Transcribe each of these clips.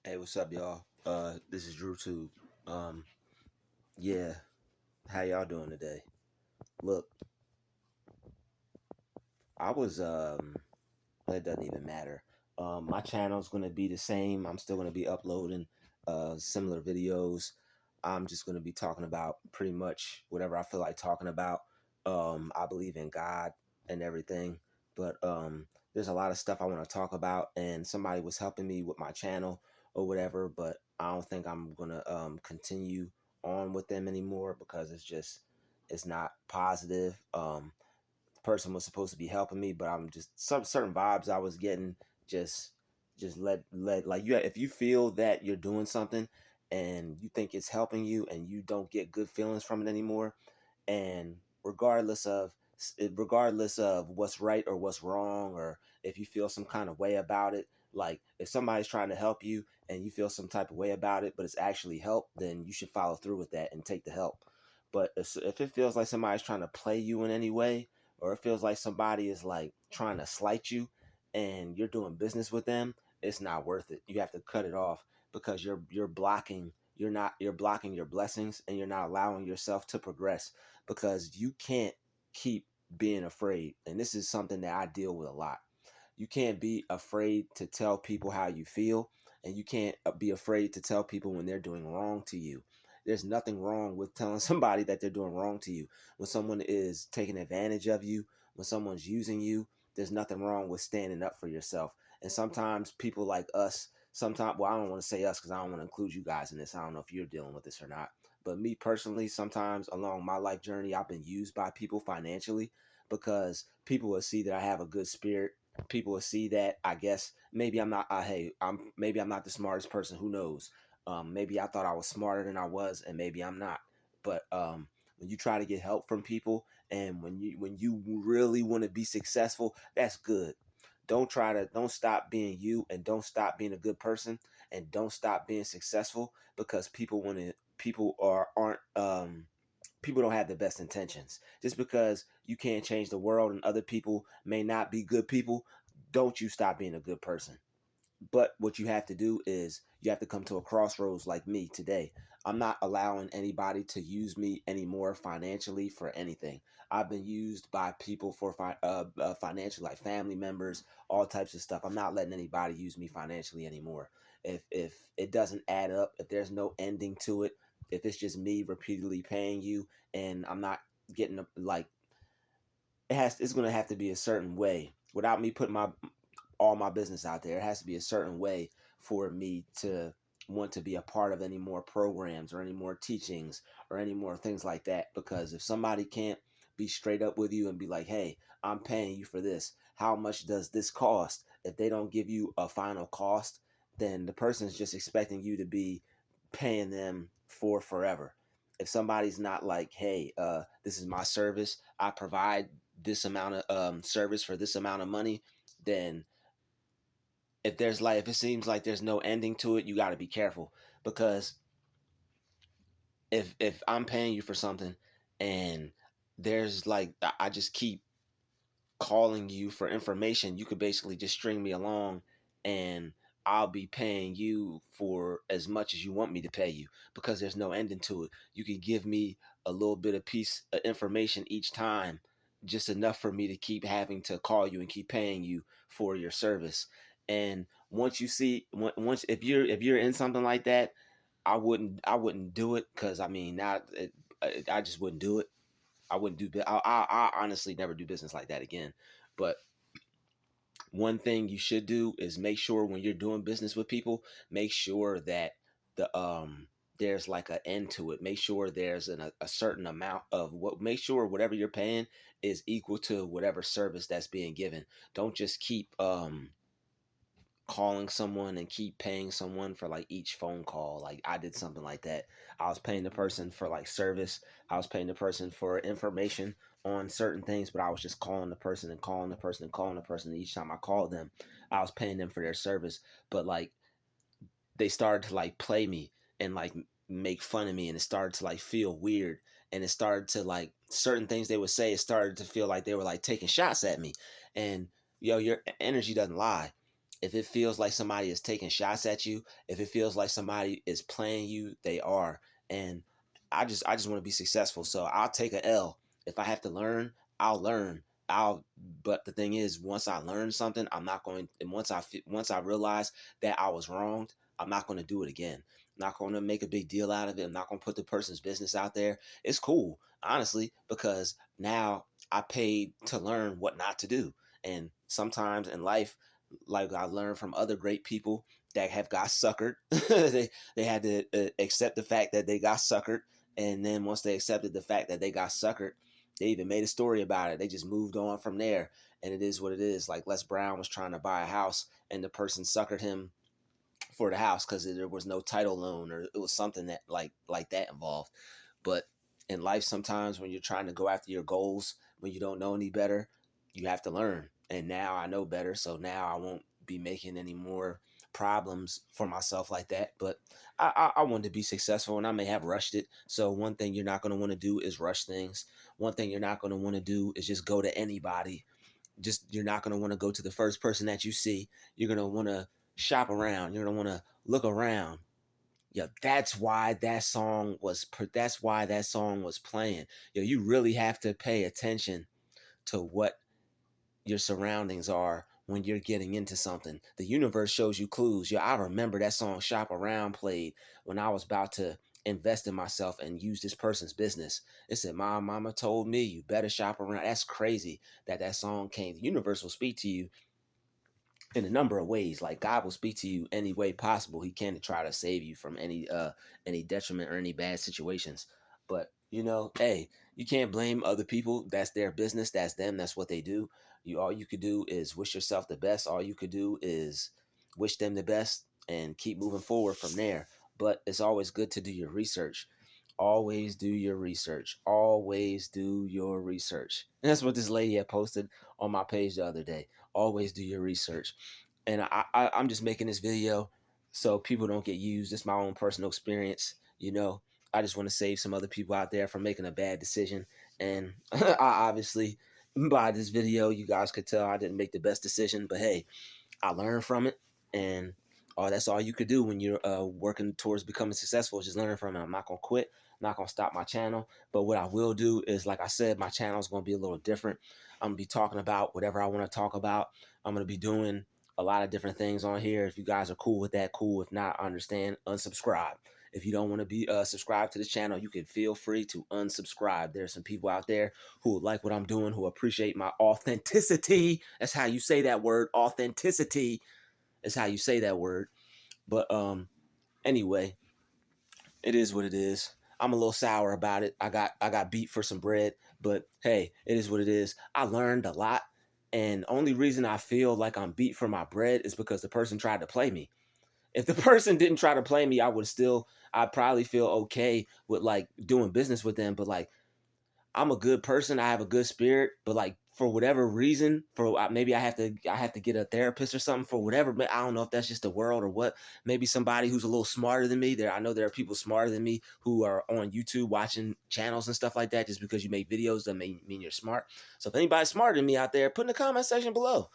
Hey, what's up, y'all? This is Druuill. Um, yeah, how y'all doing today? Look, I was well, it doesn't even matter. My channel's gonna be the same. I'm still gonna be uploading similar videos. I'm just gonna be talking about pretty much whatever I feel like talking about. I believe in God and everything, but there's a lot of stuff I want to talk about, and somebody was helping me with my channel or whatever, but I don't think I'm gonna continue on with them anymore because it's not positive. Person was supposed to be helping me, but I'm just some certain vibes I was getting just let like you if you feel that you're doing something and you think it's helping you and you don't get good feelings from it anymore, and regardless of what's right or what's wrong, or if you feel some kind of way about it, like if somebody's trying to help you and you feel some type of way about it but it's actually help, then you should follow through with that and take the help. But if it feels like somebody's trying to play you in any way, or it feels like somebody is like trying to slight you and you're doing business with them, it's not worth it. You have to cut it off because you're blocking your blessings, and you're not allowing yourself to progress because you can't keep being afraid. And this is something that I deal with a lot. You can't be afraid to tell people how you feel, and you can't be afraid to tell people when they're doing wrong to you. There's nothing wrong with telling somebody that they're doing wrong to you. When someone is taking advantage of you, when someone's using you, there's nothing wrong with standing up for yourself. And sometimes people like us, sometimes, well, I don't want to say us because I don't want to include you guys in this. I don't know if you're dealing with this or not. But me personally, sometimes along my life journey, I've been used by people financially because people will see that I have a good spirit. People will see that, I guess maybe I'm not. Hey, maybe I'm not the smartest person. Who knows? Maybe I thought I was smarter than I was, and maybe I'm not. But when you try to get help from people, and when you really want to be successful, that's good. Don't stop being you, and don't stop being a good person, and don't stop being successful because people aren't people don't have the best intentions. Just because you can't change the world and other people may not be good people, don't you stop being a good person. But what you have to do is you have to come to a crossroads like me today. I'm not allowing anybody to use me anymore financially for anything. I've been used by people for financial, like family members, all types of stuff. I'm not letting anybody use me financially anymore. If it doesn't add up, if there's no ending to it, if it's just me repeatedly paying you and I'm not getting like it's going to have to be a certain way without me putting my all my business out there. It has to be a certain way for me to want to be a part of any more programs or any more teachings or any more things like that. Because if somebody can't be straight up with you and be like, hey, I'm paying you for this, how much does this cost? If they don't give you a final cost, then the person's just expecting you to be paying them for forever. If somebody's not like, hey, this is my service, I provide this amount of service for this amount of money, then if it seems like there's no ending to it, you got to be careful. Because if I'm paying you for something and there's like I just keep calling you for information, you could basically just string me along, and I'll be paying you for as much as you want me to pay you because there's no ending to it. You can give me a little bit of piece of information each time, just enough for me to keep having to call you and keep paying you for your service. And once you see, once if you're in something like that, I wouldn't do it because I mean, not I just wouldn't do it. I wouldn't do. I honestly never do business like that again. But one thing you should do is make sure when you're doing business with people, make sure that there's like an end to it. Make sure there's a certain amount of what. Make sure whatever you're paying is equal to whatever service that's being given. Don't just keep calling someone and keep paying someone for like each phone call. Like I did something like that. I was paying the person for like service. I was paying the person for information on certain things, but I was just calling the person and calling the person and calling the person. And each time I called them, I was paying them for their service. But like they started to like play me and like make fun of me, and it started to like feel weird, and it started to like certain things they would say, it started to feel like they were like taking shots at me. And your energy doesn't lie. If it feels like somebody is taking shots at you, if it feels like somebody is playing you, they are. And I just want to be successful. So I'll take a L. If I have to learn, I'll learn. I'll but the thing is, once I learn something, I'm not going and once I realize that I was wronged, I'm not going to do it again. I'm not going to make a big deal out of it. I'm not going to put the person's business out there. It's cool, honestly, because now I paid to learn what not to do. And sometimes in life, like I learned from other great people that have got suckered. They had to accept the fact that they got suckered, and then once they accepted the fact that they got suckered, they even made a story about it. They just moved on from there, and it is what it is. Like Les Brown was trying to buy a house, and the person suckered him for the house because there was no title loan, or it was something that like that involved. But in life, sometimes when you're trying to go after your goals, when you don't know any better, you have to learn. And now I know better, so now I won't be making any more problems for myself like that. But I wanted to be successful, and I may have rushed it. So one thing you're not going to want to do is rush things. One thing you're not going to want to do is just go to anybody. Just you're not going to want to go to the first person that you see. You're going to want to shop around. You're going to want to look around. Yeah, that's why that song was playing. Yo, you really have to pay attention to what your surroundings are when you're getting into something. The universe shows you clues. Yeah, I remember that song Shop Around played when I was about to invest in myself and use this person's business. It said, "My mama told me you better shop around." That's crazy that song came. The universe will speak to you in a number of ways. Like God will speak to you any way possible he can to try to save you from any detriment or any bad situations. But hey, you can't blame other people. That's their business. That's them. That's what they do. All you could do is wish yourself the best. All you could do is wish them the best and keep moving forward from there. But it's always good to do your research. Always do your research. Always do your research. And that's what this lady had posted on my page the other day. Always do your research. And I'm just making this video so people don't get used. It's my own personal experience. I just want to save some other people out there from making a bad decision. And I obviously, by this video, you guys could tell I didn't make the best decision. But hey, I learned from it, and that's all you could do when you're working towards becoming successful. Is just learn from it. I'm not gonna quit. I'm not gonna stop my channel. But what I will do is, like I said, my channel is gonna be a little different. I'm gonna be talking about whatever I want to talk about. I'm gonna be doing a lot of different things on here. If you guys are cool with that, cool. If not, I understand. Unsubscribe. If you don't want to be subscribed to the channel, you can feel free to unsubscribe. There's some people out there who like what I'm doing, who appreciate my authenticity. That's how you say that word. Authenticity is how you say that word. But anyway, it is what it is. I'm a little sour about it. I got beat for some bread, but hey, it is what it is. I learned a lot, and only reason I feel like I'm beat for my bread is because the person tried to play me. If the person didn't try to play me, I'd probably feel okay with like doing business with them. But like, I'm a good person. I have a good spirit, but like for whatever reason, maybe I have to get a therapist or something for whatever. But I don't know if that's just the world or what. Maybe somebody who's a little smarter than me. I know there are people smarter than me who are on YouTube watching channels and stuff like that. Just because you make videos doesn't mean you're smart. So if anybody's smarter than me out there, put in the comment section below.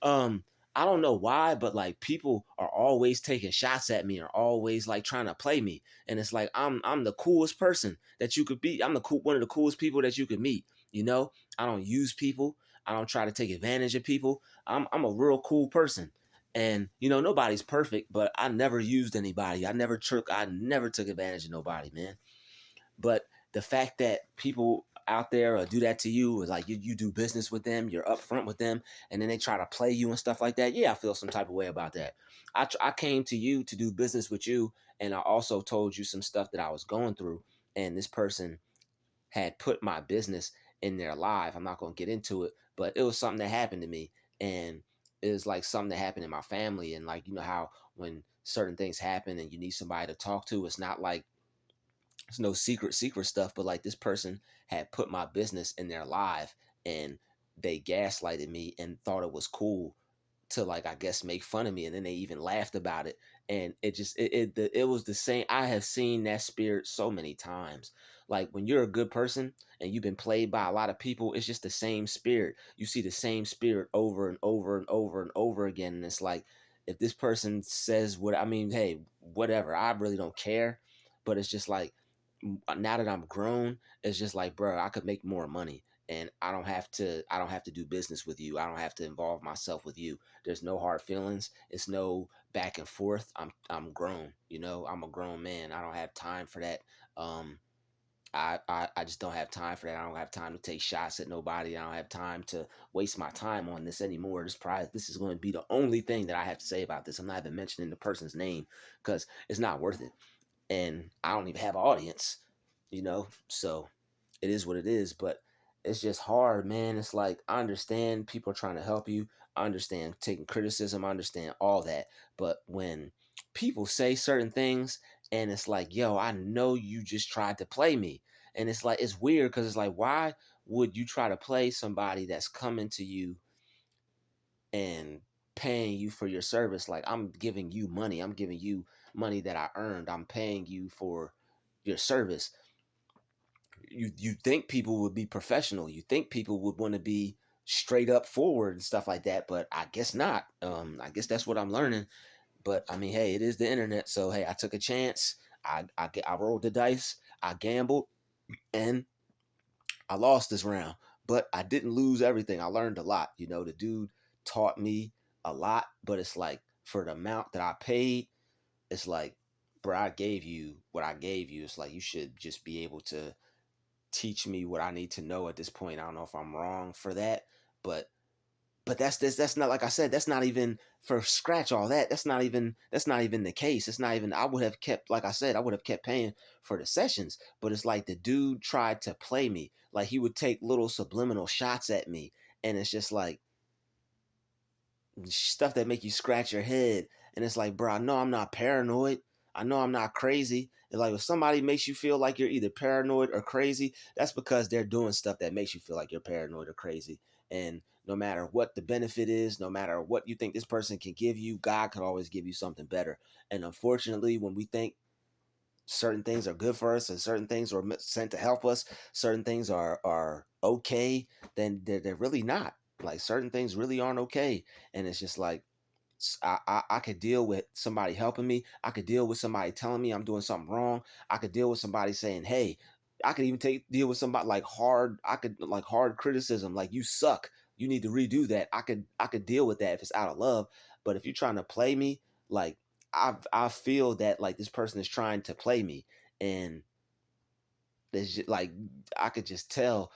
um I don't know why, but like people are always taking shots at me or always like trying to play me. And it's like I'm the coolest person that you could be. I'm the one of the coolest people that you could meet. I don't use people. I don't try to take advantage of people. I'm a real cool person. And nobody's perfect, but I never used anybody. I never took advantage of nobody, man. But the fact that people out there do that to you is like you do business with them, you're upfront with them, and then they try to play you and stuff like that. Yeah, I feel some type of way about that. I came to you to do business with you, and I also told you some stuff that I was going through, and this person had put my business in their life. I'm not going to get into it, but it was something that happened to me, and it was like something that happened in my family. And like, how when certain things happen and you need somebody to talk to, it's not like it's no secret stuff, but like this person had put my business in their life, and they gaslighted me and thought it was cool to, like, I guess make fun of me, and then they even laughed about it. And it was the same. I have seen that spirit so many times. Like when you're a good person and you've been played by a lot of people, it's just the same spirit. You see the same spirit over and over and over and over again, and it's like if this person says what, I mean, hey, whatever, I really don't care. But it's just like, now that I'm grown, it's just like, bro, I could make more money, and I don't have to do business with you. I don't have to involve myself with you. There's no hard feelings. It's no back and forth. I'm grown, I'm a grown man. I don't have time for that. Um, I just don't have time for that. I don't have time to take shots at nobody. I don't have time to waste my time on this anymore. This is going to be the only thing that I have to say about this. I'm not even mentioning the person's name because it's not worth it, and I don't even have an audience, So it is what it is. But it's just hard, man. It's like, I understand people are trying to help you. I understand taking criticism. I understand all that. But when people say certain things, and it's like, yo, I know you just tried to play me. And it's like, it's weird because it's like, why would you try to play somebody that's coming to you and paying you for your service? Like, I'm giving you money. I'm giving you money that I earned. I'm paying you for your service. You think people would be professional. You think people would want to be straight up forward and stuff like that, but I guess not. I guess that's what I'm learning. But I mean, hey, it is the internet, so hey, I took a chance. I rolled the dice. I gambled, and I lost this round, but I didn't lose everything. I learned a lot. The dude taught me a lot, but it's like, for the amount that I paid, it's like, bro, I gave you what I gave you. It's like, you should just be able to teach me what I need to know at this point. I don't know if I'm wrong for that, but that's not, like I said, that's not even for scratch all that. That's not even the case. It's not even, I would have kept, like I said, I would have kept paying for the sessions, but it's like the dude tried to play me. Like, he would take little subliminal shots at me, and it's just like stuff that make you scratch your head. And it's like, bro, I know I'm not paranoid. I know I'm not crazy. And like, if somebody makes you feel like you're either paranoid or crazy, that's because they're doing stuff that makes you feel like you're paranoid or crazy. And no matter what the benefit is, no matter what you think this person can give you, God could always give you something better. And unfortunately, when we think certain things are good for us and certain things are sent to help us, certain things are okay, then they're really not. Like, certain things really aren't okay. And it's just like, I could deal with somebody helping me. I could deal with somebody telling me I'm doing something wrong. I could deal with somebody saying, hey, I could even deal with somebody like hard criticism, like, you suck, you need to redo that. I could deal with that if it's out of love. But if you're trying to play me, like, I feel that, like, this person is trying to play me, and there's just, like, I could just tell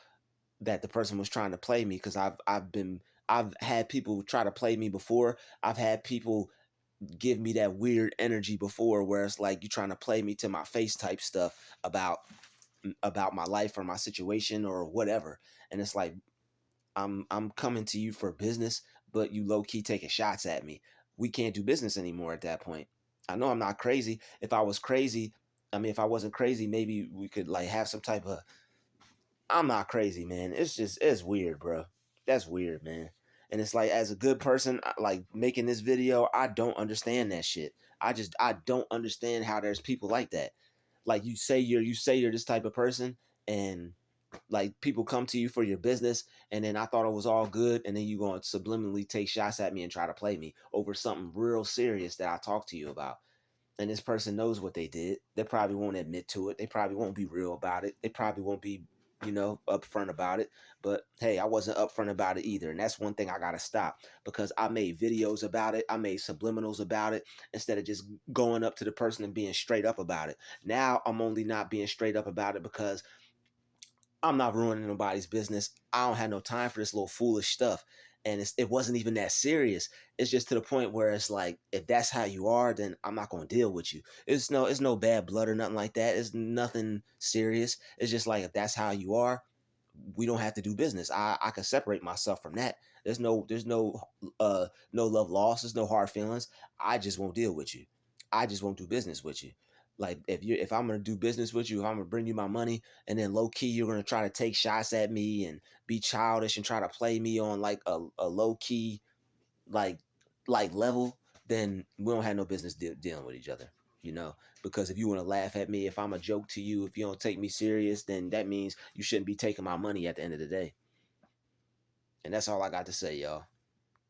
that the person was trying to play me, because I've had people try to play me before. I've had people give me that weird energy before, where it's like, you trying to play me to my face type stuff about my life or my situation or whatever. And it's like, I'm coming to you for business, but you low key taking shots at me. We can't do business anymore at that point. I know I'm not crazy. If I was crazy, I mean, if I wasn't crazy, maybe we could, like, have some type of, I'm not crazy, man. It's weird, bro. That's weird, man. And it's like, as a good person, like, making this video, I don't understand that shit. I don't understand how there's people like that. Like, you say you're this type of person, and like, people come to you for your business, and then I thought it was all good, and then you going to subliminally take shots at me and try to play me over something real serious that I talked to you about. And this person knows what they did. They probably won't admit to it. They probably won't be real about it. They probably won't be, upfront about it. But hey, I wasn't upfront about it either. And that's one thing I got to stop, because I made videos about it. I made subliminals about it, instead of just going up to the person and being straight up about it. Now I'm only not being straight up about it because I'm not ruining nobody's business. I don't have no time for this little foolish stuff. And it wasn't even that serious. It's just to the point where it's like, if that's how you are, then I'm not going to deal with you. It's no bad blood or nothing like that. It's nothing serious. It's just like, if that's how you are, we don't have to do business. I can separate myself from that. There's no love lost. There's no hard feelings. I just won't deal with you. I just won't do business with you. Like, if I'm gonna do business with you, if I'm gonna bring you my money, and then low key you're gonna try to take shots at me and be childish and try to play me on, like, a low key, like level, then we don't have no business dealing with each other. You know, because if you want to laugh at me, if I'm a joke to you, if you don't take me serious, then that means you shouldn't be taking my money at the end of the day. And that's all I got to say, y'all.